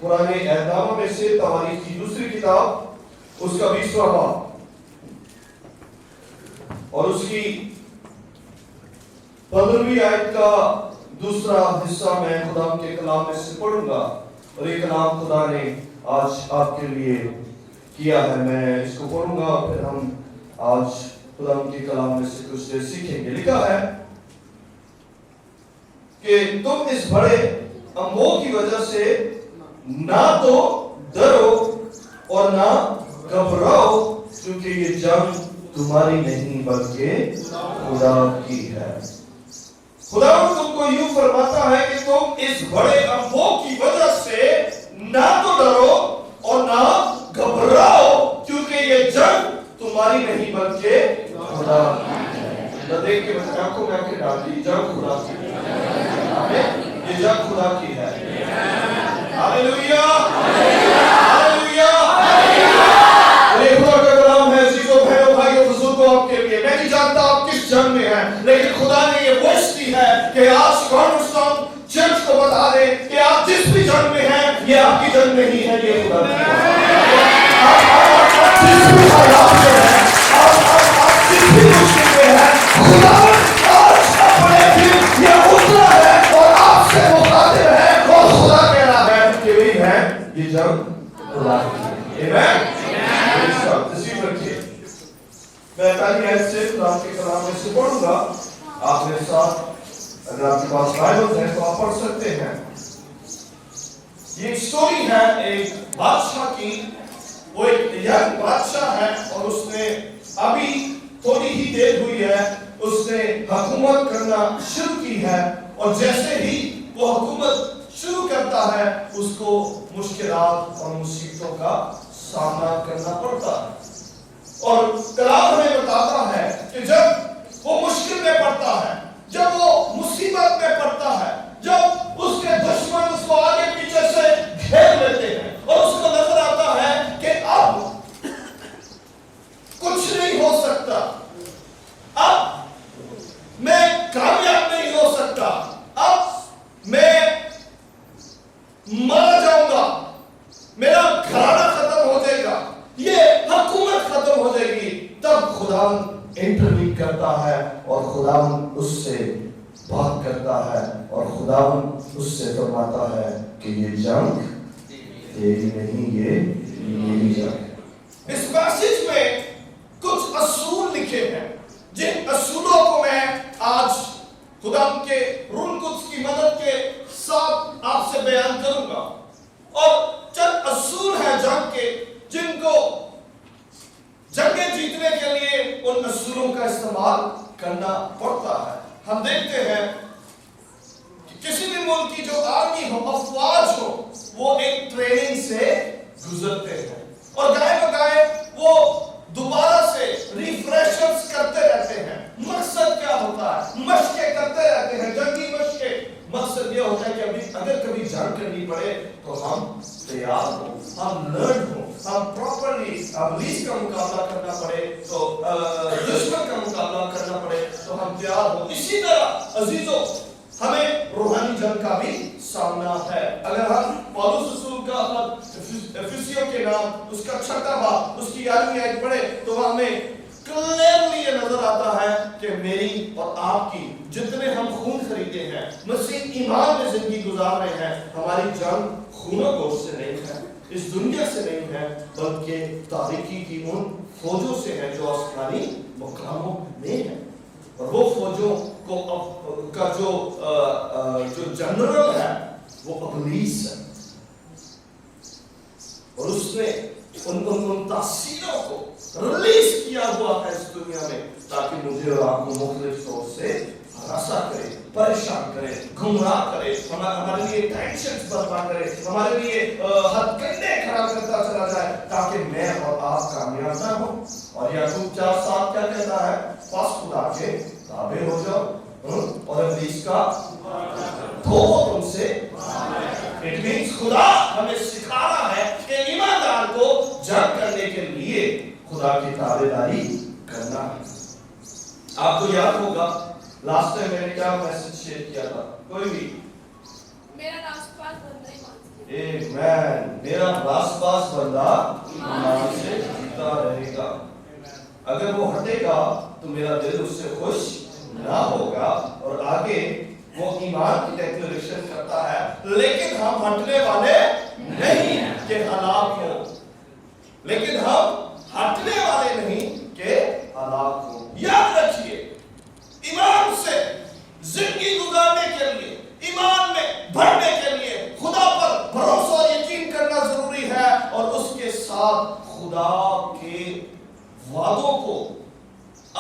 पुराने एहदनामा में से तवारीख की दूसरी किताब उसका 20वां बाब और उसकी 15वीं आयत का दूसरा हिस्सा मैं खुदा के कलाम में से पढ़ूंगा और ये कलाम खुदा ने आज आपके लिए किया है। मैं इसको पढ़ूंगा फिर हम आज खुदा के कलाम में से कुछ देर सीखेंगे। लिखा है कि तुम इस बड़े अमोह की वजह से ना तो डरो और ना घबराओ, क्योंकि ये जंग तुम्हारी नहीं बल्कि खुदा की है। खुदा तुमको यूं फरमाता है कि तुम इस बड़े अमोह की वजह से ना तो डरो और ना घबराओ, क्योंकि ये जंग तुम्हारी नहीं बल्कि खुदा की है। देख के बच्चे आंखों में आंखें डाल दी, जंग खुदा की है, ये जंग खुदा की है। Hallelujah, hallelujah, hallelujah. खुदा का कलाम है अजीजों बहनों भाइयों बुजुर्गों आपके लिए। मैं नहीं जानता आप किस जंग में हैं, लेकिन खुदा ने ये वॉइस दी है कि आज कॉर्नरस्टोन चर्च को बता दे कि आप जिस भी जंग में हैं ये आपकी जंग नहीं है, ये खुदा की है। आप जिस भी हालात में हैं, आप जिस भी मुश्किल में हैं, खुदा आज अपने फिर ये उतरा है और आपसे मुखातिब है और खुदा कह रहा है कि वही है ये जंग खुदा की है। आमीन। तस्वीर रखिए, मैं पहली आयत से खुदा के कलाम में से पढ़ूंगा। आप मेरे साथ अगर आपके पास बाइबल है तो आप पढ़ सकते हैं। ये एक स्टोरी है एक बादशाह की। वो एक यंग बादशाह है और उसने अभी थोड़ी ही देर हुई है उसने हुकूमत करना शुरू की है, और जैसे ही वो हुकूमत शुरू करता है उसको मुश्किलात और मुसीबतों का सामना करना पड़ता है। और कलाम हमें बताता है कि जब वो मुश्किल में पड़ता है, जब वो मुसीबत में पड़ता है, जब उसके दुश्मन उसको आगे पीछे से घेर लेते हैं और उसको नजर आता है कि अब कुछ नहीं हो सकता, अब मैं कामयाब नहीं हो सकता, अब मैं मारा जाऊंगा, मेरा घराना खत्म हो जाएगा, ये हुकूमत खत्म हो जाएगी, तब खुदा इंटरवीन करता है और खुदा उससे बात करता है और खुदा उससे फरमाता है कि ये जंग तेरी नहीं, ये मेरी जंग है। इस मैसेज में कुछ असूल लिखे हैं जिन असूलों को मैं आज खुदा के रूह कुद्स की मदद के साथ आपसे बयान करूंगा, और चंद असूल हैं जंग के जिनको जंगें जीतने के लिए उन असूलों का इस्तेमाल करना पड़ता है। हम देखते हैं कि किसी भी मुल्क की जो आर्मी हो, अफवाज हो, वो एक ट्रेनिंग से गुजरते हैं और गाय बगाए वो दोबारा से रिफ्रेशर्स करते रहते हैं। मकसद क्या होता है? मशकें करते रहते हैं, जंगी मशकें। मकसद ये होता है कि अभी अगर कभी जंग करनी पड़े तो हम तैयार हो, हम लर्न हो, हम प्रॉपर्ली इब्लीस का मुकाबला करना पड़े तो दुश्मन का मुकाबला करना पड़े तो हम तैयार हो। इसी तरह अजीजों हमें रूहानी जंग का भी सामना है। अगर हम पौलुस रसूल का एफिसियों के नाम उसका 6वां बाब उसकी 11वीं आयत पढ़े तो हमें क्लियरली ये नजर आता है कि मेरी और आपकी जितने हम खून खरीदे हैं, मसीह ईमान में जिंदगी गुजार रहे हैं, हमारी जंग खूनो गोश्त से नहीं है, इस दुनिया से नहीं है, बल्कि तारीकी की उन फौजों से है जो आसमानी मुकामों में है। और वो फौजों को का जो जनरल है वो इब्लीस है, और उसने उन तासीरों को रिलीज किया हुआ है इस दुनिया में ताकि मुझे और आपको मुख्तलिफ तौर से हरासा करे, परेशान करे, गुमराह करे, हमारे लिए टेंशन बर्पा करे, हमारे लिए हथकंडे खड़ा करता चला जाए ताकि मैं और आप कामयाब ना हो। और याकूब 4:7 क्या कहता है? पास खुदा के ताबे हो जाओ और इब्लीस का धो तुमसे। इट मींस खुदा हमें सिखा रहा है कि ईमानदार को जंग करने के लिए खुदा की ताबेदारी करना है। आपको याद होगा लास्ट टाइम मैंने क्या मैसेज शेयर किया था? कोई भी? मेरा नाम सुपाल बंदई मानसी। आमीन। मेरा रास बंदा ईमान से जीता रहेगा। अगर वो हटेगा तो मेरा दिल उससे खुश ना होगा। और आगे वो ईमान की डिक्लेरेशन करता है, लेकिन हम हटने वाले नहीं के हालात हो, लेकिन हम हटने वाले नहीं के हालात हो। याद रखिए, ईमान से जिंदगी गुजारने के लिए, ईमान में बढ़ने के लिए खुदा पर भरोसा और यकीन करना जरूरी है, और उसके साथ खुदा के वादों को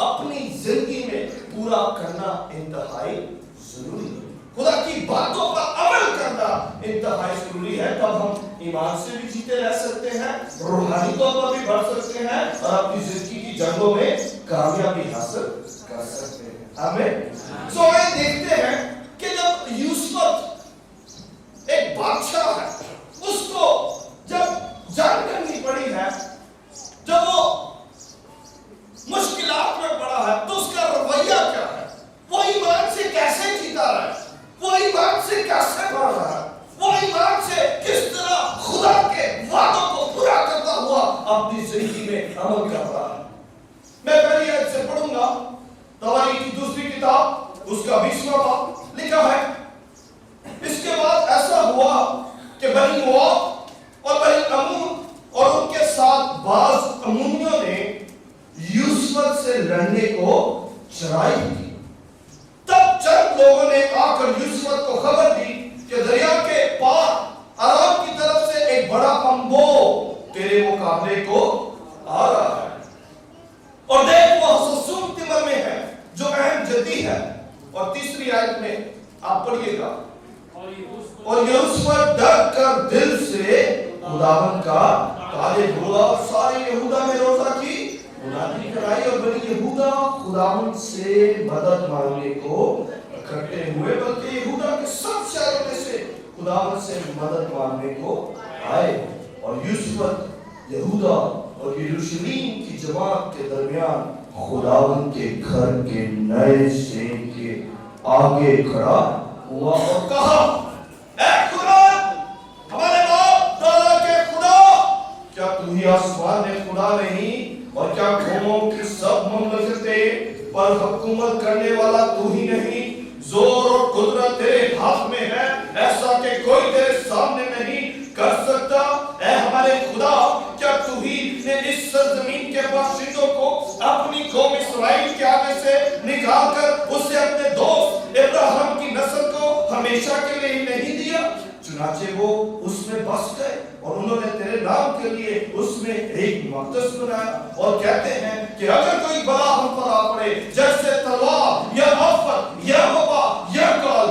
अपनी जिंदगी में पूरा करना इंतहाई जरूरी है। खुदा की बातों पर अमल करना इंतहाई जरूरी है। तब हम ईमान से भी जीते रह सकते हैं, रूहानी तौर पर भी बढ़ सकते हैं, और अपनी जिंदगी की जंगों में कामयाबी हासिल कर सकते हैं। आमीन। सो आइए देखते हैं कि जब यूसुफ एक बादशाह है, उसको जब जंग करनी पड़ी है, जब वो मुश्किलात में पड़ा है, तो उसका रवैया क्या है? वो ईमान से कैसे जीता रहा है? वो ईमान से कैसे बढ़ रहा है? वो ईमान से किस तरह खुदा के वादों को पूरा करता हुआ अपनी जिंदगी में अमल कर रहा है? मैं पहली आयत से पढ़ूंगा, तवारीख की दूसरी किताब, उसका 20वां बाब लिखा है, इसके बाद ऐसा हुआ कि बनी मोआब और बनी अम्मोन और उनके साथ बाज अम्मोनियों ने यूसुफ से लड़ने को चढ़ाई की। तब चंद लोगों ने आकर यूसुफ को खबर दी कि दरिया के पार अराम की तरफ से एक बड़ा अम्बो तेरे मुकाबले को आ रहा है, और देख वो हससूम तिमर में है जो अहम जदी है। और तीसरी आयत में आप पढ़िएगा, और यूसुफ डर कर दिल से खुदावंद का तालिब हुआ, और सारे यहूदा में रोजा की मुनादी कराई, और बनी यहूदा खुदावंद से मदद मांगने को इकट्ठे हुए। बल्कि यहूदा के सब शहरों में से खुदावंद से मदद मांगने को आए, और यूसुफ यहूदा और यरूशलेम की जमात के दरमियान खुदावंद के घर के नए शेर के आगे खड़ा हुआ और कहा, ऐ खुदा, हमारे बाप दादा के खुदा, क्या तू ही आसमान में खुदा नहीं, और क्या कौमों की सब ममलकतें पर हुकूमत करने वाला तू ही नहीं? जोर और कुदरत तेरे हाथ में है, ऐसा कि कोई तेरे सामने नहीं कर सकता। ऐ हमारे खुदा, क्या तू ही ने इस सरजमीन के बाशिंदों को अपनी कौम इस्राएल के आगे से निकाल कर उसे अपने दोस्त इब्राहिम की नस्ल को हमेशा के लिए नहीं दिया? चुनाचे वो उसमें बस गए, और उन्होंने तेरे नाम के लिए उसमें एक मक़दस बनाया, और कहते हैं कि अगर कोई बला हम पर आ पड़े, जैसे तलवार या आफत या वबा या काल,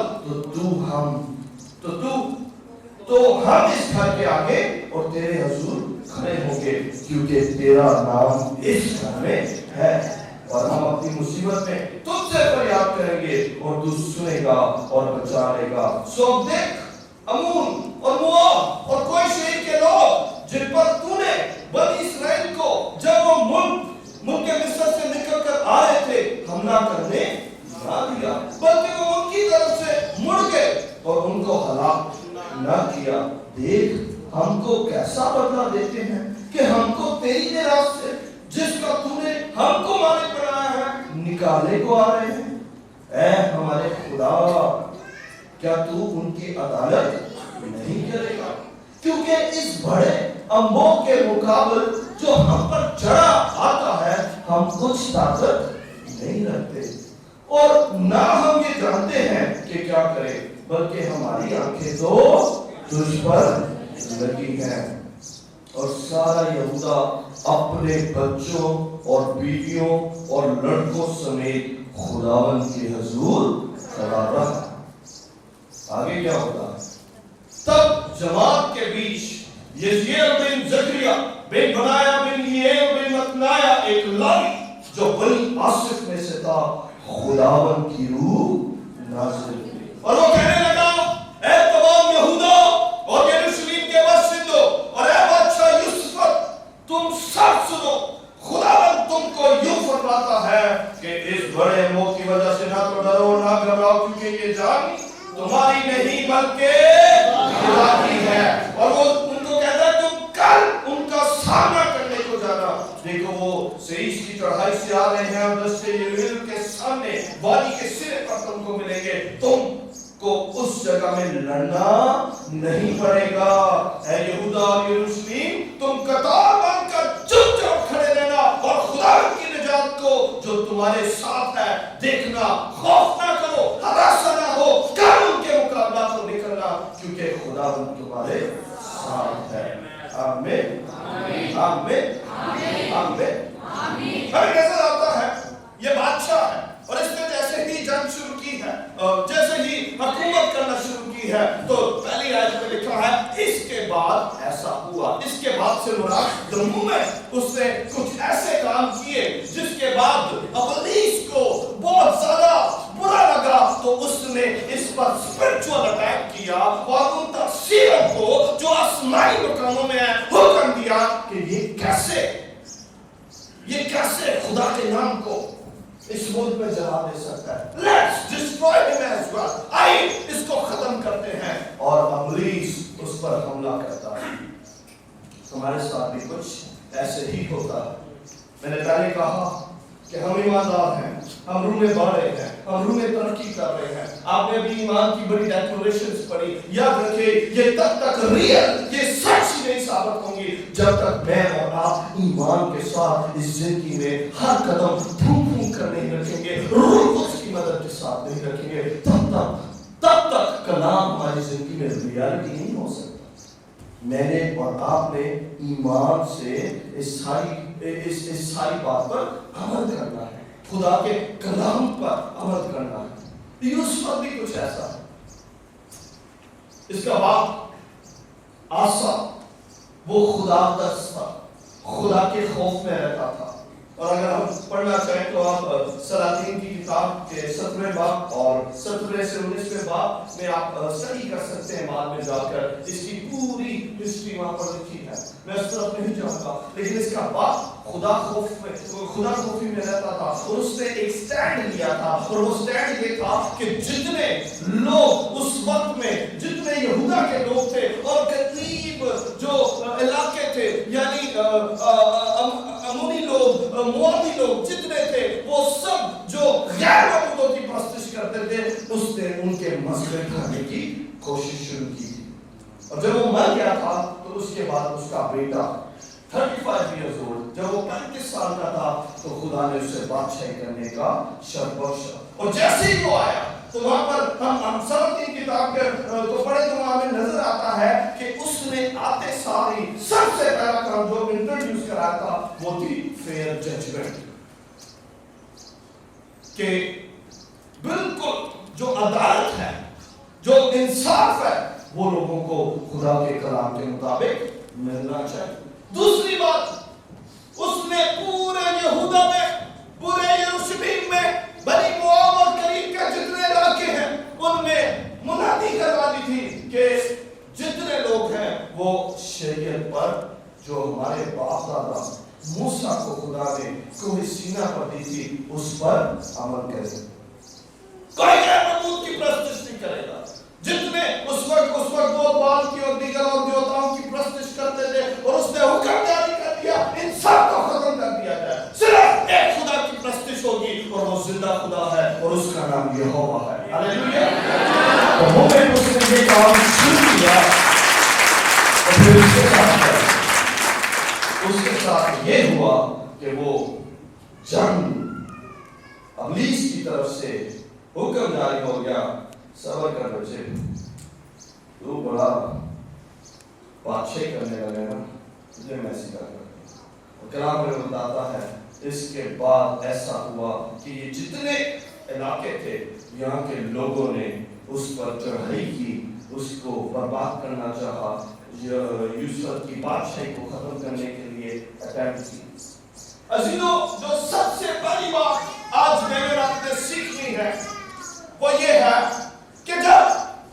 तो हम इस घर के आगे और तेरे हुजूर खड़े होंगे, क्योंकि तेरा नाम इस घर में है, और हम अपनी मुसीबत में तुझसे फरियाद करेंगे और तू सुनेगा और बचा लेगा। सो देख, अम्मोन और मोआब और कोई शहर के लोग जिन पर तूने बनी इस्राएल को जब वो मुल्क मिस्र से निकल कर आ रहे थे हमला करने ना दिया, बल्कि वो उनकी तरफ से मुड़ गए और उनको हलाक ना किया। देख हमको कैसा बदला देते हैं कि हमको तेरी निराश से, जिसका तूने हमको मालिक बनाया है, निकाले को आ रहे हैं। ऐ हमारे खुदा, क्या तू उनकी अदालत नहीं करेगा? क्योंकि इस बड़े अम्बो के मुकाबले जो हम पर चढ़ा आता है, हम कुछ ताकत नहीं रखते, और ना हम ये जानते हैं कि क्या करें, बल्कि हमारी आंखें तो तुझ पर लगी हैं। और सारा यहूदा अपने बच्चों और बीवियों और लड़कों समेत खुदावंद के हुजूर खड़ा रहा। आगे क्या होता है? तब जमात के बीच यज़ीएल बिन जकरिया बिन बनाया बिन यीएल बिन मतनाया एक लावी जो बनी आसिफ में से था, खुदावंद की रूह नाज़िल हुई, और वो कहने लगा, ऐ तमाम यहूदा और यरूशलेम के बाशिंदों और ऐ बादशाह यूसुफ, तुम सब सुनो, खुदावंद तुमको यूं फरमाता है कि इस बड़े मौत की वजह से ना तो डरो ना घबराओ, क्योंकि ये जान तुम्हारी नहीं बल्कि खुदा की है। लड़ना नहीं पड़ेगा। ऐ यहूदा और यरूशलेम, तुम कतार बांधकर चुपचाप खड़े रहना और खुदा की निजात को जो तुम्हारे साथ है देखना। खौफ ना करो, हताशा ना हो, कानून के मुकाबला को निकलना, क्योंकि खुदा तुम्हारे साथ है। आमीन आमीन आमीन आमीन। हमें नजर आता है ये बादशाह है और इसने जैसे ही जंग शुरू की है, जैसे ही हुकूमत करना शुरू की है, तो पहली आयत में लिखा है इसके बाद ऐसा हुआ। इसके बाद से मुराद द मोमेंट उसने कुछ ऐसे काम किए जिसके बाद इब्लीस को बहुत ज्यादा बुरा लगा, तो उसने इस पर स्पिरिचुअल अटैक किया और उन तफसीरों को जो आसमानी मकानों में है हुक्म दिया कि ये कैसे खुदा के नाम को इस मुल्क में जला दे सकता है। Let's destroy him as well। आइए इसको खत्म करते हैं, और इब्लीस उस पर हमला करता है। हमारे साथ भी कुछ ऐसे ही होता है। मैंने पहले कहा कि हम ईमानदार हैं, हम रूह में बढ़ रहे हैं, हम रूह में तरक्की कर रहे हैं। आपने भी ईमान की बड़ी डेक्लेरेशंस पढ़ी। याद रखिए ये तब तक रियल, ये सच ही नहीं साबित होंगी जब तक मैं और आप ईमान के साथ इस जिंदगी में हर कदम फूंक फूंक कर नहीं रखेंगे, रूह की मदद के साथ नहीं रखेंगे, तब तक कलाम हमारी जिंदगी में रियलिटी नहीं हो सकता। मैंने और आपने ईमान से इस सारी बात पर अमल करना है, खुदा के कलाम पर अमल करना है। यूसुफ पर भी कुछ ऐसा है। इसका बाप आसा वो खुदा तरस था, खुदा के खौफ में रहता था। और अगर हम पढ़ना चाहें तो आप सलातीन की किताब के 17वें बाब और 17वें से 19वें बाब में आप स्टडी कर सकते हैं बाद में जाकर। इसकी पूरी हिस्ट्री वहां पर लिखी है, मैं उस तरफ नहीं जाऊंगा। लेकिन इसका बाप खुदा खौफी में रहता था और उसने एक स्टैंड लिया था, और वो स्टैंड ये था कि जितने लोग उस वक्त में, जितने यहूदा के लोग थे और करीब जो इलाके थे, यानी अमोनी लोग, मोआबी लोग जितने थे, वो सब जो गैर मौजूदों की परस्तिश करते थे, उसने उनके मसले ढाने की कोशिश शुरू की थी। और जब वो मर गया था तो उसके बाद उसका बेटा 35 years old, जब वो 35 साल का था, तो खुदा ने उसे बादशाही करने का शर्त बख्शा। और जैसे ही वो आया तो वहां पर हम सलातीन किताब के तो पढ़े तो वहां में नजर आता है कि उसने आते सारी सबसे पहला काम जो इंट्रोड्यूस कराया था वो थी फेयर जजमेंट, कि बिल्कुल जो अदालत है, जो इंसाफ है, वो लोगों को खुदा के कलाम के मुताबिक मिलना चाहिए। दूसरी बात, उसने पूरे यहूदा में, पूरे यरूशलेम में, बनी मोआब और करीब के जितने इलाके हैं उनमें मुनादी करवा दी थी कि जितने लोग हैं वो शरीयत पर जो हमारे बाप दादा मूसा को खुदा ने कोई सीना पर दी थी उस पर अमल करें। कोई महमूद की प्रस्तिश नहीं करेगा। जितने उस वक्त वो बाल की और दीगर और देवताओं की प्रस्तिश करते थे, और उसने हुक्म जारी कर दिया इन सब को खत्म कर दिया जाए, सिर्फ एक खुदा की प्रस्तिश होगी और वो जिंदा खुदा है और उसका नाम यहोवा है। हालेलुया। तो मोमेंट उसने ये काम शुरू किया और फिर उसके साथ ये हुआ कि वो जंग इब्लीस की तरफ से हुक्म जारी हो गया, सबर कर बच्चे, तू बड़ा बादशाही करने लगे ना, तुझे मैं सिखाऊंगा। और कलाम में बताता है इसके बाद ऐसा हुआ कि ये जितने इलाके थे यहाँ के लोगों ने उस पर चढ़ाई की, उसको बर्बाद करना चाहा, यूसुफ की बादशाही को खत्म करने के लिए अटैम्प्ट की। अजीजों, जो सबसे बड़ी बात आज मैंने आपने सीखनी है वो ये है कि जब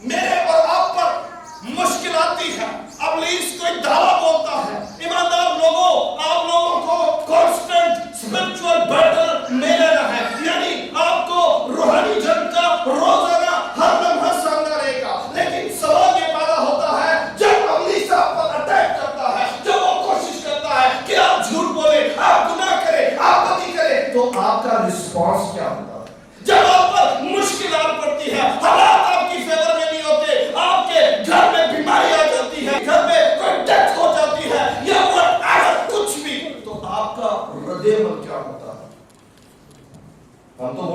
मेरे और आप पर मुश्किल आती है, इब्लीस कोई दावा बोलता है, ईमानदार लोगों, आप लोगों को कांस्टेंट स्पिरिचुअल बैटल में रहना है, यानी आपको रूहानी जंग का रोजाना हर लम्हा सामना रहेगा। लेकिन सवाल ये पैदा होता है जब इब्लीस आप पर अटैक करता है, जब वो कोशिश करता है कि आप झूठ बोले, आप गुनाह करें, आप बदी करें, तो आपका रिस्पॉन्स क्या होता है? जब आप पर मुश्किल आ पड़ती है, हालात आपकी फेवर में नहीं होते, आपके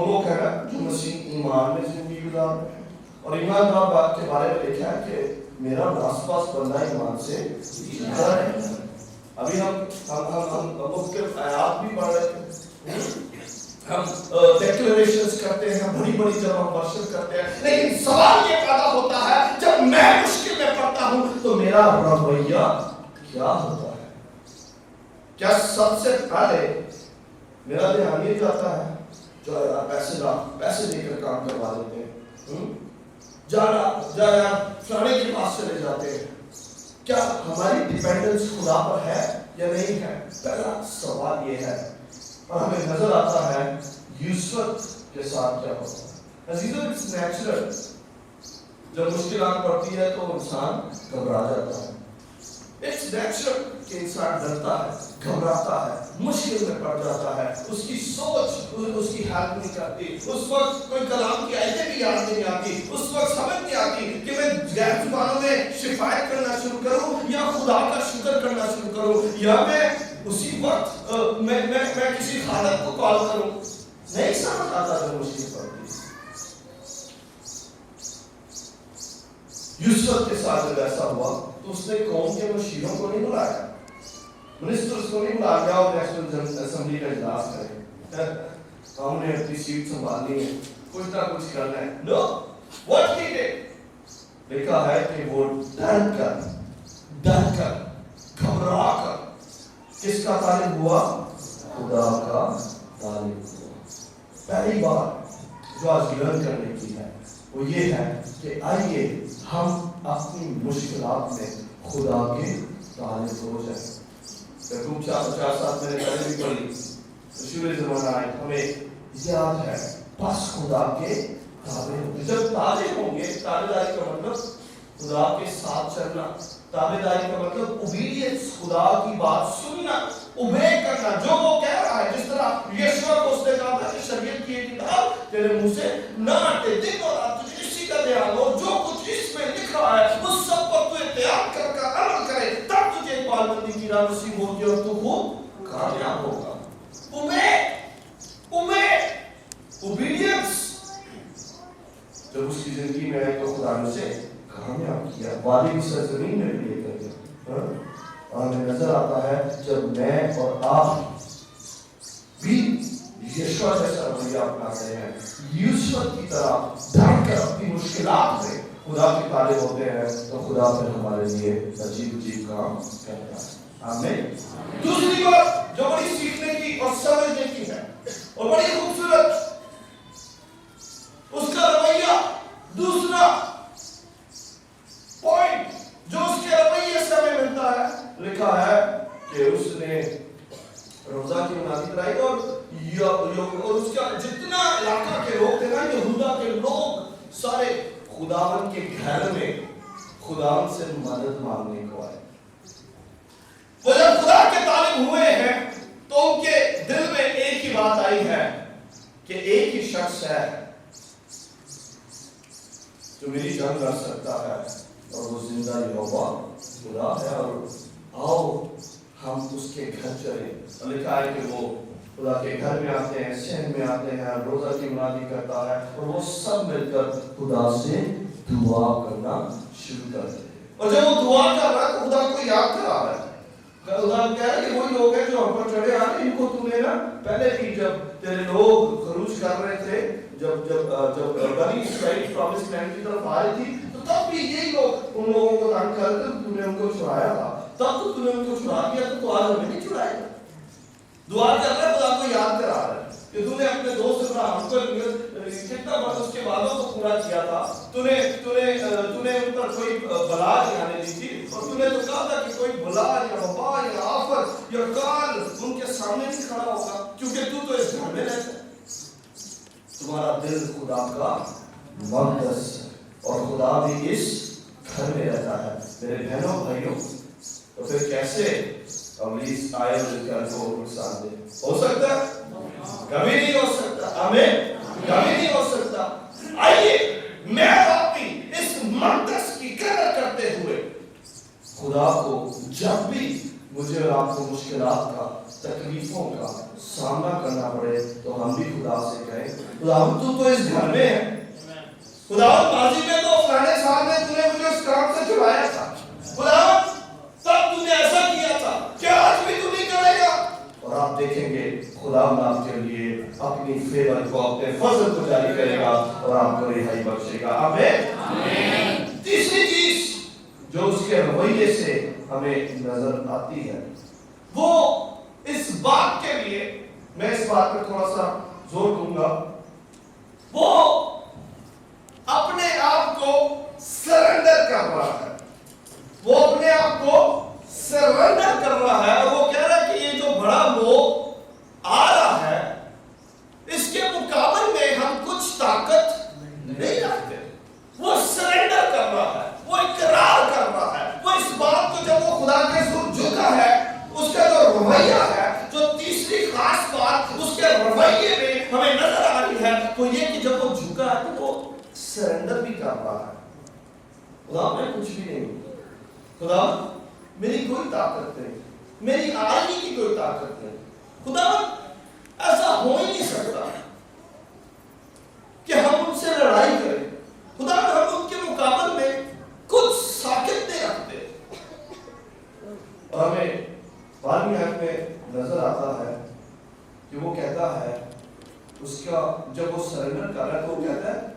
वो लोग है ना जो मसीह ईमान में जिंदगी गुजार रहे हैं, और ईमानदार बात के बारे में लिखा है कि मेरा नासपास बंदा ईमान से जीता है। अभी हम मुख्तलिफ आयात भी पढ़ रहे थे, हम डिक्लेरेशंस करते हैं, बड़ी बड़ी जब हम वर्शिप करते हैं, लेकिन सवाल ये पैदा होता है जब मैं मुश्किल में पड़ता हूं तो मेरा रवैया क्या होता है? क्या सबसे पहले मेरा ध्यान ये जाता है जो यार पैसे देकर काम करवा देते हैं, जाना फलाने के पास चले जाते हैं, क्या हमारी डिपेंडेंस खुदा पर है या नहीं है? पहला सवाल ये है। और हमें नजर आता है यूसुफ के साथ क्या होता है। अजीजों, इट्स नेचुरल, जब मुश्किलात पड़ती है तो इंसान घबरा जाता है। इट्स नेचुरल कि इंसान डरता है, घबराता है, मुश्किल में पड़ जाता है, उसकी सोच उसकी हेल्प नहीं करती, उस वक्त कोई कलाम की आयतें भी याद नहीं आती, उस वक्त समझ नहीं आती कि मैं गैर जुबानों में शिफायत करना शुरू करूं या खुदा का शुक्र करना शुरू करूं, या मैं उसी वक्त मैं किसी खालिक को कॉल करूं। नहीं समझ आता जब मुश्किल पड़ती। यूसुफ के साथ जब ऐसा हुआ तो उसने कौम के मुशीरों को नहीं बुलाया, मिनिस्टर्स को नहीं बुलाया और नेशनल असेंबली का इजलास करें, हमने अपनी सीट संभालनी है, कुछ ना कुछ करना है। नो, व्हाट ही डिड, लिखा है कि वो डर कर घबरा कर किसका तालिब हुआ? खुदा का तालिब हुआ। पहली बात जो आज लर्न करने की है वो ये है कि आइए हम अपनी मुश्किलात में खुदा के तालिब हो जाए। यकूब 4:50 मैंने पहले भी पढ़ी, शुरू ज़माना आए हमें याद है, बस खुदा के ताबे। जब ताबे होंगे, ताबेदारी का मतलब खुदा के साथ चलना, ताबेदारी का मतलब ओबीडियंस, खुदा की बात सुनना, ओबे करना, जो वो कह रहा है। जिस तरह यीशु को उसने कहा था कि शरीयत की किताब तेरे मुंह से ना हटे, दिन और रात तुझे इसी का ध्यान हो, जो कुछ इसमें लिखा है उस सब पर तू इत्याग कर अमल करे, तब तुझे पालबंदी की राह नसीब होगी और तू खूब कामयाब होगा। ओबीडियंस जब उसकी जिंदगी में आई तो खुदा ने उसे कामयाब किया, वादी की सरजमीन में भी लेकर गया। और हमें नजर आता है जब मैं और आप भी यीशु जैसा रवैया अपनाते हैं, यूसुफ की तरह डर कर अपनी मुश्किलात में खुदा के तालिब होते हैं, तो खुदा फिर हमारे लिए अजीब काम करता है। आमीन। दूसरी बात जो बड़ी सीखने की और समझने की है और बड़ी खूबसूरत उसका रवैया, दूसरा पॉइंट जो उसके रवैये से हमें मिलता है, लिखा है कि उसने रोजा की मनादी कराई और उसका जितना इलाका के लोग थे ना, यहूदा के लोग सारे खुदावन के घर में खुदावन से मदद मांगने को आए। वो जब खुदा के तालिब हुए हैं तो उनके दिल में एक ही बात आई है कि एक ही शख्स है जो मेरी जंग लड़ सकता है और वो जिंदा यहोवा खुदा है, और आओ हम उसके घर चले। और लिखा है कि वो खुदा के घर में आते हैं, सहन में आते हैं, रोजा की मुनादी करता है और वो सब मिलकर खुदा से दुआ करना शुरू करते हैं। और जब वो दुआ कर रहा है तो खुदा को याद करा रहा है, खुदा कह रहा है कि वही लोग हैं जो हम पर चढ़े आ रहे, इनको तूने ना पहले भी जब तेरे लोग खरूज कर रहे थे, जब बनी इस्राएल प्रॉमिस लैंड की तरफ आ रही थी, तो तब भी यही लोग उन लोगों को तंग करते, तूने उनको छुड़ाया था, तब तो तूने उनको छुड़ा दिया, तो आज हमें नहीं छुड़ाएगा। दुआ कर रहा है, खुदा को याद करा रहा है कि तूने अपने दोस्त अब्राहम को कितना बार उसके वादों को पूरा किया था, तूने उन पर कोई बला नहीं आने दी थी, और तूने तो कहा था कि कोई बला या वबा या आफत या काल उनके सामने नहीं खड़ा होगा, क्योंकि तू तो इस घर में रहता है। तुम्हारा दिल खुदा का मक़दस और खुदा भी इस घर में रहता है। मेरे बहनों भाइयों, तो फिर कैसे इब्लीस आए मिलकर को नुकसान दे? हो सकता? कभी नहीं हो सकता। आमीन। कभी नहीं हो सकता। आइए मैं अपनी इस मक़दस की कदर करते हुए खुदा को जब भी मुझे और आपको मुश्किलात का, तकलीफों का सामना करना पड़े तो हम भी खुदा से कहें, खुदावंद तू तो इस घर में है, खुदावंद माजी में तो फलाने साल में तूने मुझे उस काम से छुड़ाया था, खुदावंद तब तूने ऐसा किया था, क्या आज भी तू नहीं करेगा? और आप देखेंगे खुदावंद आपके लिए अपनी फेवर को, अपने फजल को जारी करेगा और आपको रिहाई बख्शेगा। आमीन। तीसरी चीज जो उसके रवैये से हमें नजर आती है, वो इस बात के लिए, मैं इस बात पर थोड़ा सा जोर दूंगा, वो अपने आप को सरेंडर कर रहा है, वो अपने आप को सरेंडर कर रहा है और वो कह रहा है कि ये जो बड़ा मोह आ रहा है इसके मुकाबले में हम कुछ ताकत नहीं रखते। वो सरेंडर कर रहा है, वो इकरार कर रहा है, वो इस बात को जब वो खुदा के सुर झुका है, उसका जो रवैया है, जो तीसरी खास बात उसके रवैये में हमें नजर आ रही है वो ये कि जब वो झुका है तो वो सरेंडर भी कर रहा है। खुदा मैं कुछ भी नहीं, खुदा मेरी कोई ताकत नहीं, मेरी आगे की कोई ताकत नहीं, खुदा ऐसा हो ही नहीं सकता कि हम उनसे लड़ाई करें, खुदा हम उनके मुकाबले में कुछ साकित नहीं रखते। और हमें बारहवीं आयत में नजर आता है कि वो कहता है, उसका जब वो सरेंडर कर रहा है तो वो कहता है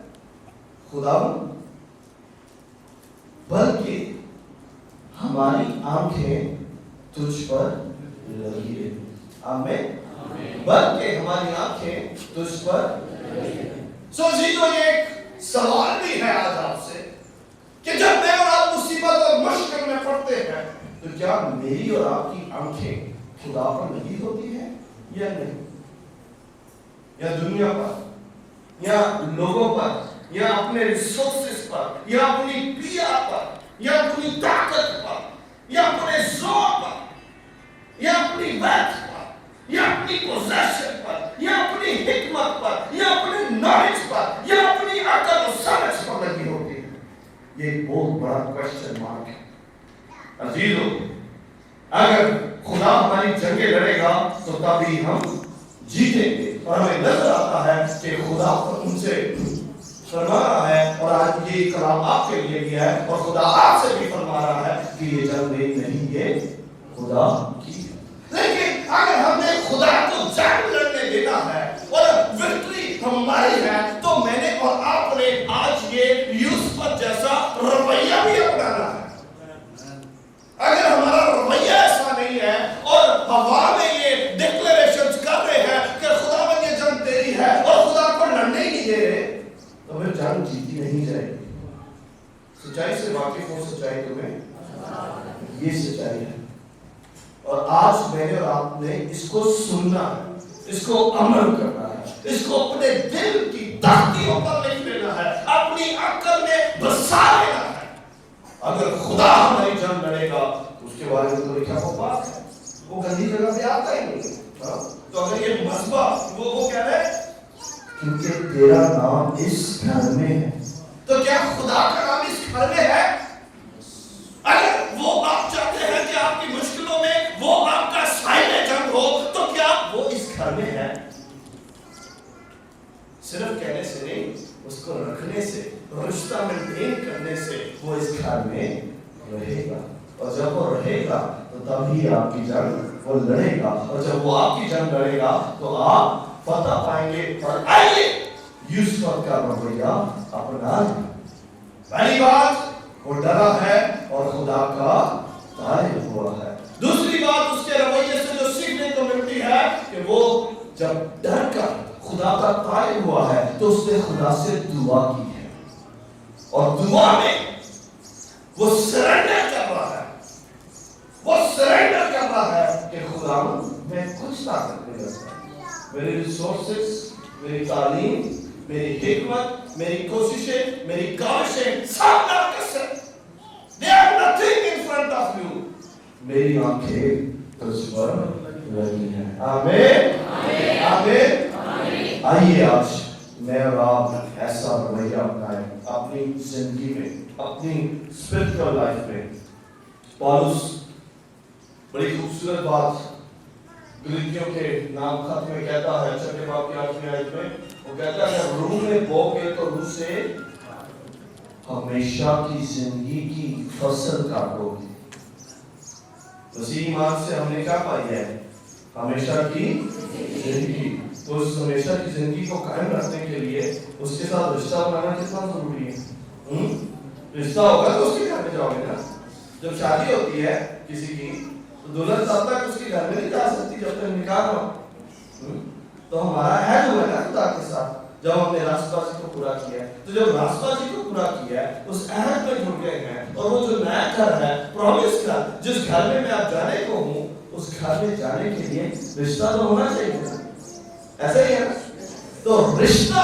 खुदावंद बल्कि हमारी आंखें तुझ पर लगी है। आमीन। बल्कि हमारी आंखें तुझ पर। सो जीरो एक सवाल भी है आज आपसे कि जब मैं और आप मुसीबत और मुश्किल में पड़ते हैं तो क्या मेरी और आपकी आंखें खुदा पर लगी होती है या नहीं, या दुनिया पर, या लोगों पर, या अपने रिसोर्सेस पर, या अपनी पीड़ा पर, या अपनी ताकत पर, या अपने जोर पर, या अपनी वेल्थ पर, या अपनी पोजेशन पर, या अपनी हिकमत पर, या अपने नॉलेज पर, या अपनी अकल और समझ पर लगी होती है। ये एक बहुत बड़ा क्वेश्चन मार्क है। अजीजों, अगर खुदा हमारी जंगें लड़ेगा तो तभी हम जीतेंगे। और हमें नजर आता है कि खुदा उनसे फरमा रहा है, और आज ये कलाम आपके लिए भी है और खुदा आपसे भी फरमा रहा है कि ये जंग नहीं, ये खुदा की। लेकिन अगर हमने खुदा को जंग लड़ने देना है और विक्ट्री हमारी है तो मैंने और आपने आज ये यूसुफ जैसा रवैया भी अपनाना है। अगर हमारा रवैया ऐसा नहीं है और हवा में ये डिक्लेरेशंस कर रहे हैं कि खुदावंद ये जंग तेरी है और खुदा को लड़ने ही नहीं दे रहे, तो फिर जंग जीती नहीं जाएगी। सच्चाई से वाकिफ हो, सच्चाई तुम्हें ये सच्चाई है। और आज मैंने और आपने इसको सुनना है, इसको अमल करना है, इसको अपने दिल की तख्तियों पर लिख लेना है, अपनी अक्ल में बसा लेना है। अगर खुदा हमारी जंग लड़ेगा तो उसके बारे में तो लिखा हुआ बात है, वो गंदी जगह पे आता ही नहीं। तो अगर ये मसबा वो कह रहे हैं क्योंकि तेरा नाम इस घर में है, तो क्या खुदा का नाम इस घर में है? अगर वो आप चाहते हैं कि आपकी मुश्किलों में वो आपका साहिब जंग हो तो क्या वो इस घर में है? सिर्फ कहने से नहीं, उसको रखने से, रिश्ता मेंटेन करने से वो इस घर में रहेगा। और जब वो रहेगा तो तभी आपकी जंग वो लड़ेगा, और जब वो आपकी जंग लड़ेगा तो आप फतह पाएंगे। और आइए यूसुफ का रवैया अपना। पहली बात, वो डरा है और खुदा का तारीफ हुआ है। दूसरी बात उसके रवैये से जो सीखने को मिलती है कि वो जब डर कर खुदा का तारीफ हुआ है तो उसने खुदा से दुआ की है, और दुआ में वो सरेंडर कर रहा है, वो सरेंडर कर रहा है कि खुदा मैं कुछ ताकत नहीं रखता, मेरे रिसोर्सेस, मेरी तालीम, मेरी हिकमत, मेरी कोशिशें, मेरी काविशें सब नाकस है। They are nothing in front of you. मेरी आंखें तुझ पर लगी हैं। आमीन, आमीन। आइए आज मैं और आप ऐसा रवैया अपनाएं अपनी जिंदगी में, अपनी स्पिरिचुअल लाइफ में। पौलुस बड़ी खूबसूरत बात गलतियों के नाम खत में कहता है, 6 बाब की 8वीं आयत में वो कहता है, रूह में बोगे तो रूह से हमेशा की जिंदगी की फसल काटोगे। उसी ईमान से हमने क्या पाई है? हमेशा की जिंदगी। तो उस हमेशा की जिंदगी को कायम रखने के लिए उसके साथ रिश्ता बनाना कितना जरूरी है। रिश्ता होगा तो उसके घर में जाओगे ना। जब शादी होती है किसी की तो दुल्हन तब तक उसके घर में नहीं जा सकती जब तक निकाह ना हो। तो हमारा अहद हुआ ना खुदा के साथ, जब हमने रास्तबाजी को पूरा किया है। तो जब रास्तबाजी को पूरा किया है उस अहद में जुड़ गए हैं, और वो जो नया घर है, प्रॉमिस का, जिस घर में मैं अब जाने को हूँ, उस घर में जाने के लिए रिश्ता तो होना चाहिए ना। ऐसा ही है ना। तो रिश्ता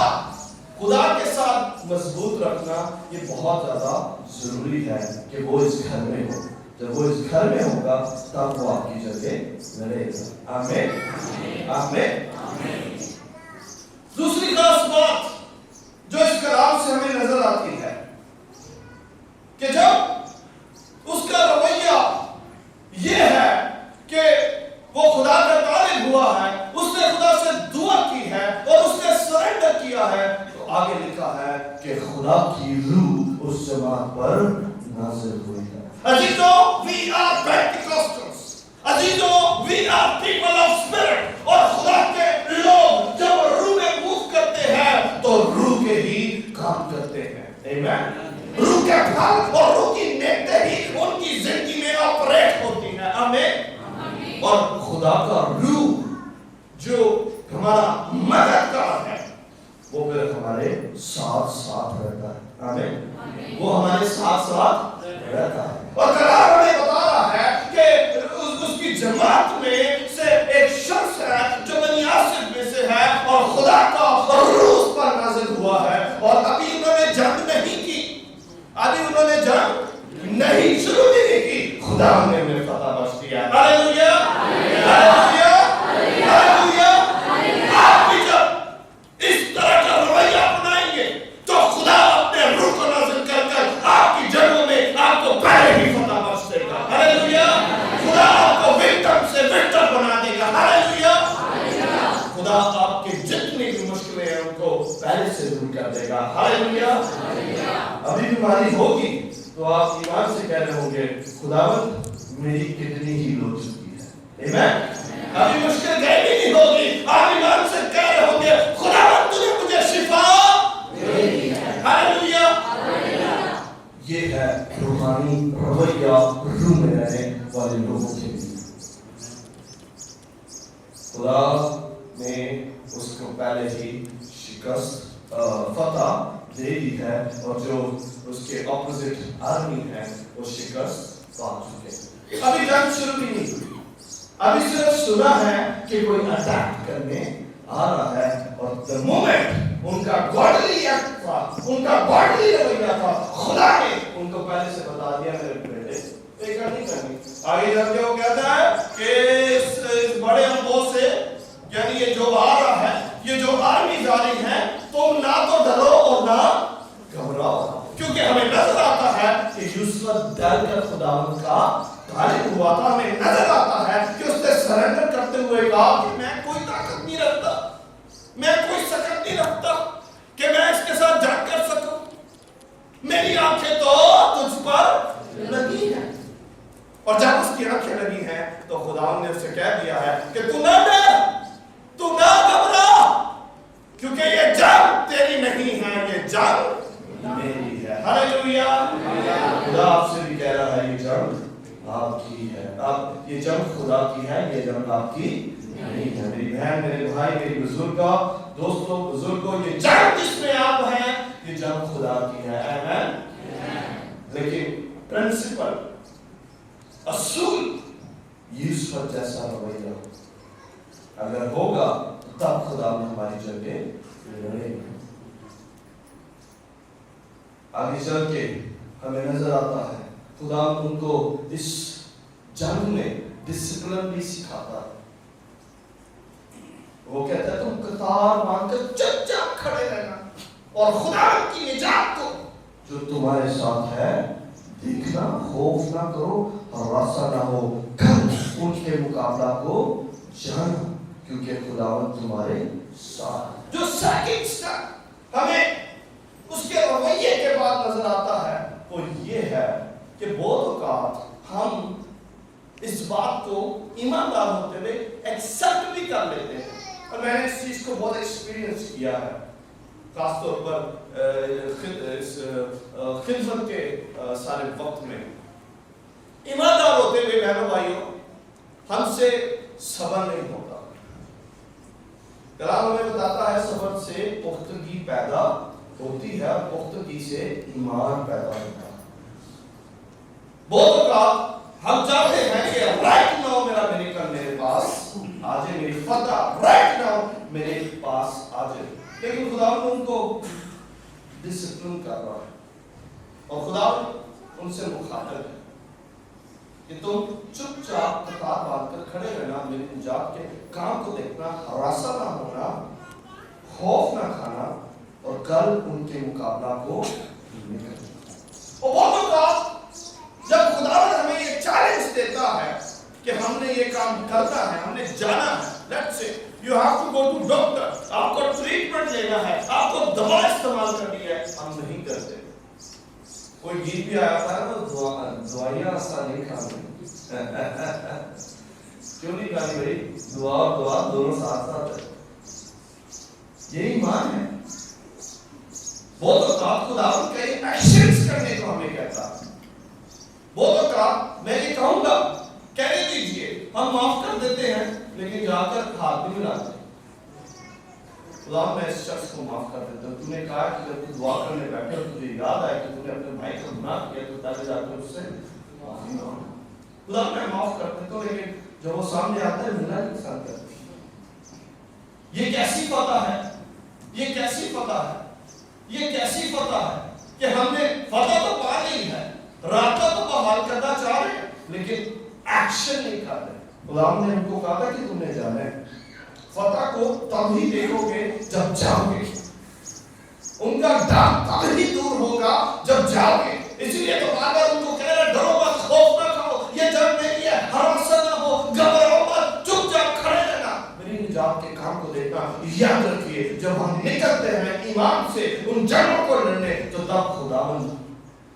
खुदा के साथ मजबूत रखना ये बहुत ज्यादा जरूरी है कि वो इस घर में हो। जब वो इस घर में होगा तब वो आपकी जगह लड़ेगा। आमीन आमीन। दूसरी खास बात जो इस कलाम से हमें नजर आती है कि जब उसका रवैया ये है कि वो खुदा का तालिब हुआ है, उसने खुदा से दुआ की है और उसने सरेंडर किया है, तो आगे लिखा है कि खुदा की रूह उस जमात पर नाज़िल हुई है। अजीजों, we are Pentecostals, अजीजों, we are people of spirit, और खुदा के लोग जब रूह में मूव करते हैं तो रूह के ही काम करते हैं। आमीन। रूह के फल और रूह की नेमतें ही उनकी जिंदगी में ऑपरेट होती हैं। आमीन। और खुदा का रूह जो हमारा मददगार है वो फिर हमारे साथ साथ रहता है। आमीन। वो हमारे साथ साथ रहता है। और कलाम हमें बता रहा है कि उसकी जमात में से एक शख्स है जो बनी आसिफ में से है और खुदा का रूह उस पर नाज़िल हुआ है। और अभी उन्होंने जंग नहीं की, अभी उन्होंने जंग नहीं शुरू भी नहीं की, खुदा ने उन्हें फतह बख्श दिया। Hallelujah hallelujah hallelujah. आप भी जब इस तरह का रवैया अपनाएंगे तो खुदा अपने रूह को नाज़िल कर कर आपकी जगहों में आपको पहले ही फतह बख्श देगा। हालेलुया। खुदा आपको विक्टिम से विक्टर बना देगा। हालेलुया। खुदा आपके जितनी भी मुश्किलें हैं उनको पहले से दूर कर देगा। हालेलुया। अभी बीमारी होगी तो आप ईमान से कह रहे होंगे, खुदावंद मेरी कितनी ही लो चुकी है। आमीन। अभी मुश्किल गई भी नहीं होगी, आप ईमान से कह रहे होंगे, खुदावंद तूने मुझे शिफा दे दी है। हालेलुया। ये है रूहानी रवैया रूह में रहने वाले लोगों के लिए। खुदा ने उसको पहले ही शिकस्त फतह दे दी है और जो उसके ऑपोजिट आर्मी है वो शिकस्त पा चुके। अभी जंग शुरू भी नहीं हुई, अभी सिर्फ सुना है कि कोई अटैक करने आ रहा है। और द मोमेंट उनका गॉडली एक्ट था, उनका गॉडली रवैया था, खुदा ने उनको पहले से बता दिया मेरे बेटे बेकार नहीं करनी। आगे जाके वो कहता है कि इस बड़े अम्बों से, यानी ये जो आ रहा है, ये जो आर्मी जा रही है, तुम ना तो डरो और ना घबराओ, क्योंकि हमें नजर आता है कि यूसुफ डर कर खुदावंद का तालिब हुआ था। हमें नजर आता है कि उसने सरेंडर करते हुए कहा कि मैं कोई ताकत नहीं रखता, मैं कोई सकत नहीं रखता कि मैं इसके साथ जंग कर सकूं, मेरी आंखें तो तुझ पर लगी हैं। और जब उसकी आंखें लगी हैं तो खुदावंद ने उसे कह दिया है कि तू ना डर, तू ना घबरा, क्योंकि ये जंग तेरी नहीं है, ये जंग मेरी है। हालेलुया। खुदा आपसे भी कह रहा है ये जंग आपकी है। आप ये जंग खुदा की है, ये जंग आपकी नहीं है। मेरी बहन, मेरे भाई, मेरी बुजुर्गों, दोस्तों, बुजुर्गों, ये जंग जिसमें आप हैं ये जंग खुदा की है। आमीन। लेकिन प्रिंसिपल, असूल यूसुफ जैसा रवैया अगर होगा तब खुदा हमारी जगह लड़ेगा। आगे चल के हमें नजर आता है खुदा उनको इस जंग में डिसिप्लिन भी सिखाता है। वो कहता है तुम कतार बांधकर चुपचाप खड़े रहना और खुदा की निजात को जो तुम्हारे साथ है देखना, खौफ ना करो, हरासा ना हो, कल उनके मुकाबला को जाना, क्योंकि खुदावंद तुम्हारे साथ। जो सेकंड स्टेप हमें उसके रवैये के बाद नजर आता है वो ये है कि बहुत औकात हम इस बात को ईमानदार होते हुए एक्सेप्ट भी कर लेते हैं। और मैंने इस चीज को बहुत एक्सपीरियंस किया है, खासतौर पर इस खिदमत के सारे वक्त में। ईमानदार होते हुए बहनों भाइयों हमसे सब्र नहीं होता। कलाम हमें बताता है सब्र से पुख्तगी पैदा होती है, पुख्तगी से ईमान पैदा होता है। बहुत औकात हम चाहते हैं कि राइट नाउ मेरा मिरेकल मेरे पास आ जाए, मेरी फतह राइट नाउ मेरे पास आ जाए, लेकिन खुदा उनको डिसिप्लिन कर रहा है और खुदा उनसे मुखातिब है कि तुम चुपचाप कतार बांधकर खड़े रहना, मेरी निजात के काम को देखना, हरासा ना होना, खौफ ना खाना और कल उनके मुकाबला को निकलना। और बहुत औकात जब खुदा हमें ये चैलेंज देता है कि हमने ये काम करना है, हमने जाना है, let's say you have to go to doctor, आपको ट्रीटमेंट लेना है, आपको दवा इस्तेमाल करनी है, हम नहीं करते। कोई गीत भी आया था ना, दवाइयां आसान नहीं खानी। क्यों नहीं खानी भाई? दुआ और दुआ दोनों साथ साथ है, यही ईमान है। बहुत औकात खुदा कई एक्शंस करने को हमें कहता है। बहुत औकात मैं ये कहूंगा, कहने दीजिए, हम माफ कर देते हैं लेकिन जाकर हाथ भी मिलाते हैं। खुदा मैं इस शख्स को माफ कर देता हूँ, तूने कहा कि जब तू दुआ करने बैठे और तुझे याद आया कि तूने अपने भाई का गुनाह किया तो तब जाकर उससे माफी मांग। खुदा मैं माफ कर देता हूँ, लेकिन जब वो सामने आता है मिलना नहीं चाहता। ये कैसी फतह है, ये कैसी फतह है, ये कैसी फतह है कि हमने फतह तो पा ली है, रास्ता तो बहाल करना चाह रहे हैं लेकिन एक्शन नहीं कर रहे। गुलाम ने उनको कहा था कि तुमने जाना है, फतह को तब ही देखोगे जब जाओगे, उनका डर तब ही दूर होगा जब जाओगे। इसीलिए तो बार बार उनको कह रहे डरो मत, खौफ ना खाओ, ये जंग नहीं है, हरासा ना हो, घबराओ मत, चुपचाप खड़े रहना, मेरी निजात के काम को देखना। याद रखिए जब हम निकलते हैं ईमान से उन जंगों को लड़ने तो तब खुदावंद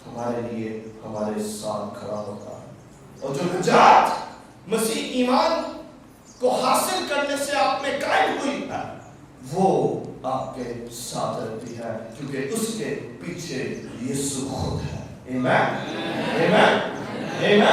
हमारे लिए हमारे साथ खड़ा होता है। और जो निजात मसीह ईमान को हासिल करने से आप में कायम हुई है वो आपके साथ रहती है, क्योंकि उसके पीछे यीशु खुद है। आमीन, आमीन, आमीन।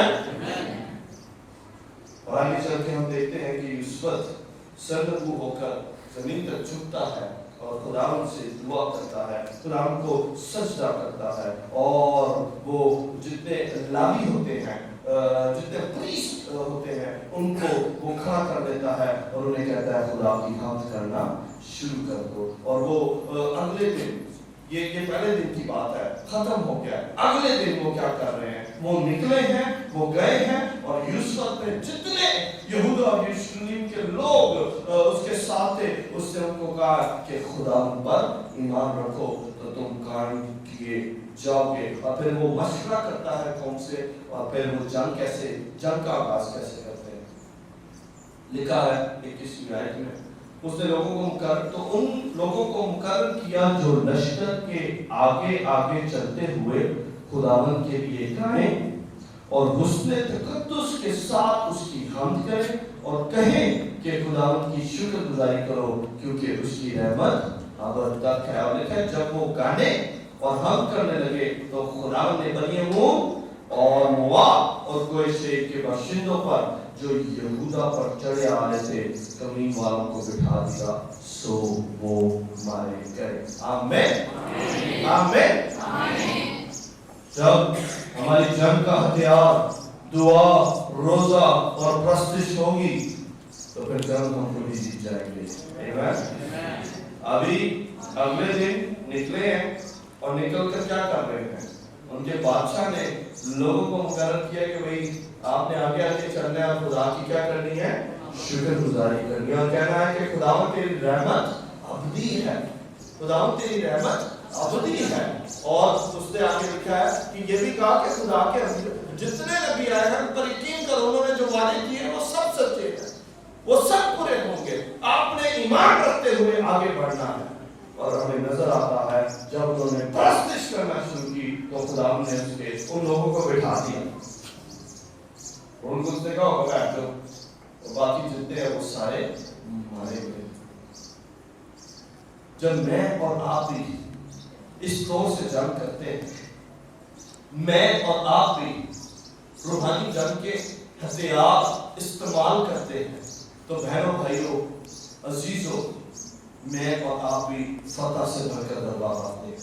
और आगे चल के हम देखते हैं कि यूसुफ सर्वभू होकर जमीन तक झुकता है और खुदावंद से दुआ करता है, खुदावंद को सजदा करता है, और वो जितने लावी होते हैं, जितने प्रीस्ट होते हैं, उनको वो खड़ा कर देता है और उन्हें कहता है खुदा की हमद करना शुरू कर दो। और वो अगले दिन, ये पहले दिन की बात है, खत्म हो गया, अगले दिन वो क्या कर रहे हैं, वो निकले हैं, वो गए हैं और यूसुफ ने जितने यहूदा और यरूशलेम के लोग उसके साथ थे, उसने उनको कहा कि खुदा पर ईमान रखो तो तुम कायम किए जाओगे। और फिर वो मशवरा करता है कौम से, और फिर वो जंग का आगाज कैसे करते हैं। लिखा है 21वीं आयत में, उसने लोगों को मुकर्रर, तो उन लोगों को मुकर्रर किया जो लश्कर के आगे आगे चलते हुए खुदावंद के लिए गाएं और हुस्न तकद्दुस के साथ उसकी हम्द करें और कहें कि खुदावंद की शुक्रगुजारी करो क्योंकि उसकी रहमत अब तक है। और लिखा है जब वो गाने और हम करने लगे तो खुदावंद ने बनी मुंह और मोआब और गोशे के बाशिंदों पर जो यहूदा पर चढ़े आ रहे थे कमीन वालों को बिठा दिया, सो वो मारे गए। आमीन, आमीन। जब हमारी जंग का हथियार दुआ, रोजा और प्रस्तिश होगी तो फिर जंग हम खुद ही जीत जाएंगे। आमीन। अभी अगले दिन निकले हैं और निकल कर क्या कर रहे हैं, उनके बादशाह ने लोगों को मुकर्रर किया कि भाई आपने आगे आगे चलना है और खुदा की क्या करनी है, शुक्रगुजारी करनी है, और कहना है कि खुदावंद तेरी रहमत अबदी है, खुदावंद तेरी रहमत अवधि है। और उसने आगे लिखा है कि ये भी कहा कि खुदा के जितने नबी आए हैं पर यकीन करो उन्होंने जो वादे किए वो सब सच्चे हैं, वो सब पूरे होंगे। आपने ईमान रखते हुए आगे बढ़ना है। और हमें नजर आता है जब उन्होंने परस्तिश करना शुरू की तो खुदा ने उसके उन लोगों को बिठा दिया। उनको उसने कहा होगा बैठ जाओ, तो बाकी जितने हैं वो सारे मारे गए। जब मैं और आप भी इस तौर से जंग करते हैं, मैं और आप भी रूहानी जंग के हथियार इस्तेमाल करते हैं, तो बहनों भाइयों अजीजों, मैं और आप भी फतह से भरकर दरबार आते हैं।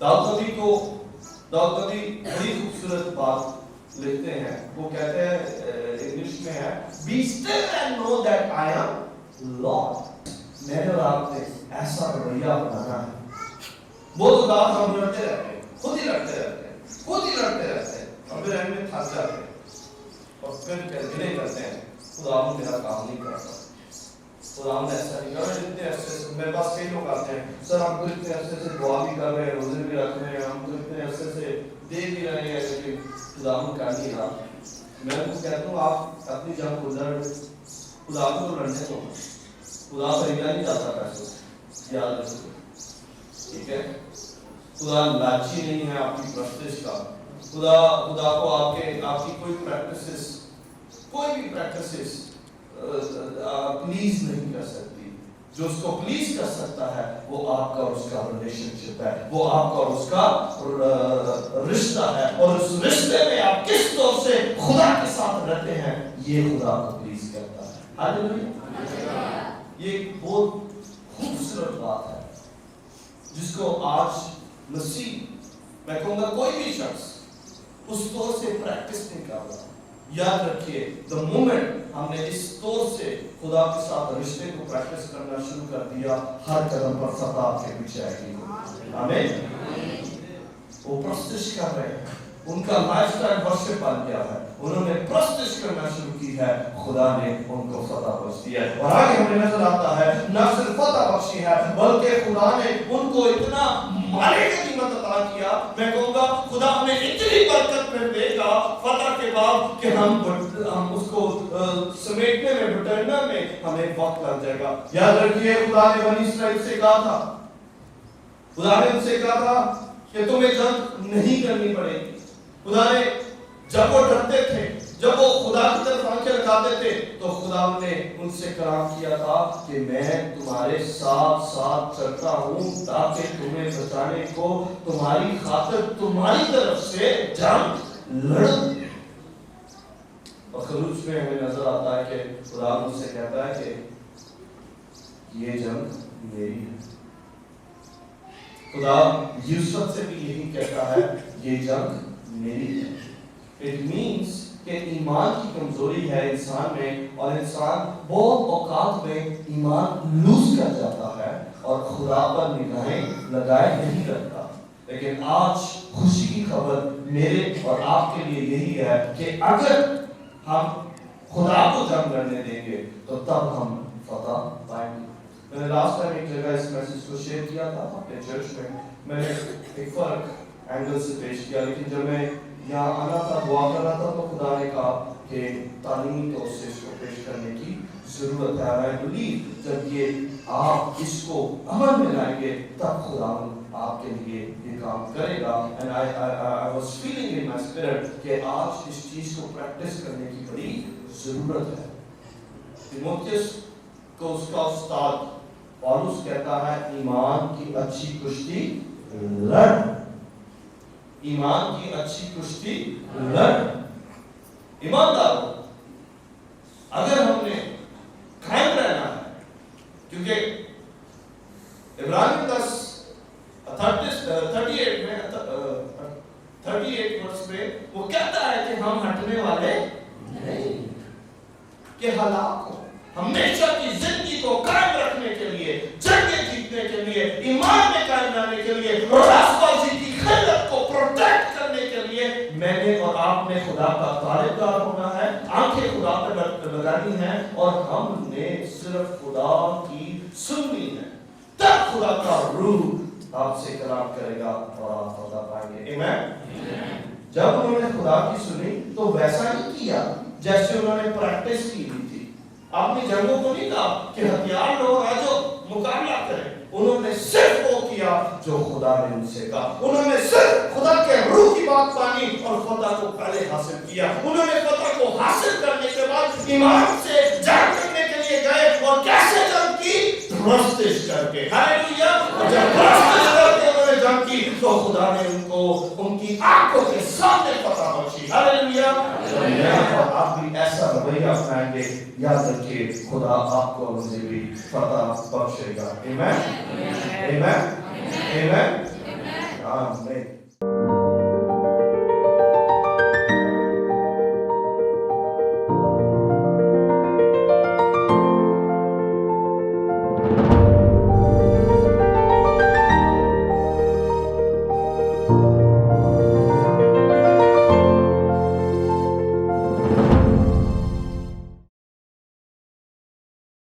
दाऊद नबी बड़ी खूबसूरत बात लिखते हैं। वो कहते हैं, इंग्लिश में है, be still and know that I am Lord. मैंने और आपने ऐसा रवैया बनाना है। वो तो बात हम लड़ते रहते हैं, खुद ही लड़ते रहते हैं और फिर एंड में थक जाते हैं और फिर गिले करते हैं, खुदा मेरा काम नहीं करता, खुदा ने ऐसा नहीं करा। इतने अरसे से मेरे पास कई लोग आते हैं, सर हम तो इतने अरसे से दुआ भी कर रहे हैं, रोजे भी रख रहे हैं, हम तो इतने अरसे से दे भी रहे हैं, लेकिन खुदा कर नहीं रहा। मैं उनको कहता हूँ आप अपनी जंग गुजर, खुदा को तो लड़ने दो, खुदा खरीदा नहीं जाता पैसों, याद रखो, ठीक है। खुदा लालची नहीं है आपकी प्रैक्टिस का। खुदा को आपकी कोई भी प्रैक्टिस प्लीज नहीं कर सकती। जो उसको प्लीज कर सकता है वो आपका और उसका रिलेशनशिप है, वो आपका और उसका रिश्ता है, और उस रिश्ते में आप किस तौर से खुदा के साथ रहते हैं ये खुदा को प्लीज करता है। हालेलुया। ये बहुत खूबसूरत बात है जिसको आज मसीह, मैं कहूंगा कोई भी शख्स उस तौर से प्रैक्टिस नहीं कर रहा। याद रखिए, द मोमेंट हमने इस तौर से खुदा के साथ रिश्ते को प्रैक्टिस करना शुरू कर दिया, हर कदम पर फतह आपके पीछे आएगी। आमीन। वो प्रैक्टिस कर रहे हैं, उनका लाइफस्टाइल वर्शिप बन गया है, उन्होंने प्रैक्टिस करना शुरू की है, खुदा ने उनको फतह बख्श दिया है। और आगे हमें नजर आता है न सिर्फ फतह बख्शी है बल्कि खुदा ने उनको इतना मारे का कीमत अता किया। मैं कहूंगा खुदा हमें इतनी बरकत में देगा फतह के बाद कि हम उसको समेटने में, बटरना में हमें वक्त लग जाएगा। याद रखिए, खुदा ने बनी इस्राएल से कहा था, खुदा ने उनसे कहा था कि तुम्हें जंग नहीं करनी पड़ेगी। खुदा ने जब वो डरते थे, जब वो खुदा की तरफ आंखें लगाते थे, तो खुदा ने उनसे करार किया था कि मैं तुम्हारे साथ साथ चलता हूं ताकि तुम्हें बचाने को तुम्हारी खातिर तुम्हारी तरफ से जंग लड़ूं। और खरूज में हमें नजर आता है कि खुदा उनसे कहता है कि ये जंग मेरी है। खुदा यूसुफ से भी यही कहता है, ये जंग मेरी है। इट मीन्स कि ईमान की कमजोरी है इंसान में, और इंसान बहुत औकात में ईमान लूज कर जाता है और खुदा पर निगाहें लगाए नहीं रखता। लेकिन आज खुशी की खबर मेरे और आपके लिए यही है कि अगर हम खुदा को जंग लड़ने देंगे तो तब हम फतह पाएंगे। मैंने लास्ट टाइम एक जगह इस मैसेज को शेयर किया था अपने चर्च में, मैंने एक फर्क एंगल से पेश किया, लेकिन जब मैं यहाँ आना था, दुआ कर रहा था, तो खुदा ने कहा कि तालीमी तौर से इसको पेश करने की जरूरत है। आई बिलीव जब ये आप इसको अमल में लाएंगे तब खुदा आपके लिए ये काम करेगा। And I was feeling in my spirit कि आज इस चीज को प्रैक्टिस करने की बड़ी जरूरत है। तीमुथियुस को उसका उस्ताद पौलुस कहता है, ईमान की अच्छी कुश्ती लड़, ईमान की अच्छी कुश्ती लड़। ईमानदार हो, अगर हमने कायम रहना है, क्योंकि इब्रानियों 38 वर्ष में वो कहता है कि हम हटने वाले नहीं, कि हालात को हमेशा की जिंदगी को कायम रखने के लिए, जंगें जीतने के लिए, ईमान में कायम रहने के लिए, और आसपासी की खिलत को प्रोटेक्ट करने के लिए मैंने और आपने खुदा का तालिबदार होना है, आंखें खुदा पर लगानी है, और हमने सिर्फ खुदा की सुननी है। तब खुदा का रूह आपसे कलाम करेगा और आप फतह पाएंगे। आमीन। जब उन्होंने खुदा की सुनी तो वैसा ही किया जैसे उन्होंने प्रैक्टिस की हुई थी। आपने जंगों को नहीं कहा कि हथियार लो आ जाओ मुकाबला करें। उन्होंने सिर्फ वो किया जो खुदा ने उनसे कहा। उन्होंने सिर्फ खुदा के रूह की बात मानी और फतह को पहले हासिल किया। उन्होंने फतह को हासिल करने के बाद इमाम से जंग करने के लिए गए और कैसे जंग की? प्रस्तिश करके। हालेलुया। और जब प्रस्तिश करके उन्होंने जंग की तो खुदा ने उनको उनकी आंखों के सामने फतह बख्शी। हालेलुया। और आप भी ऐसा रवैया अपनाएंगे, याद रखिए खुदा आपको और मुझे भी फतह बख्शेगा। आमीन। आमीन। आमीन। आमीन।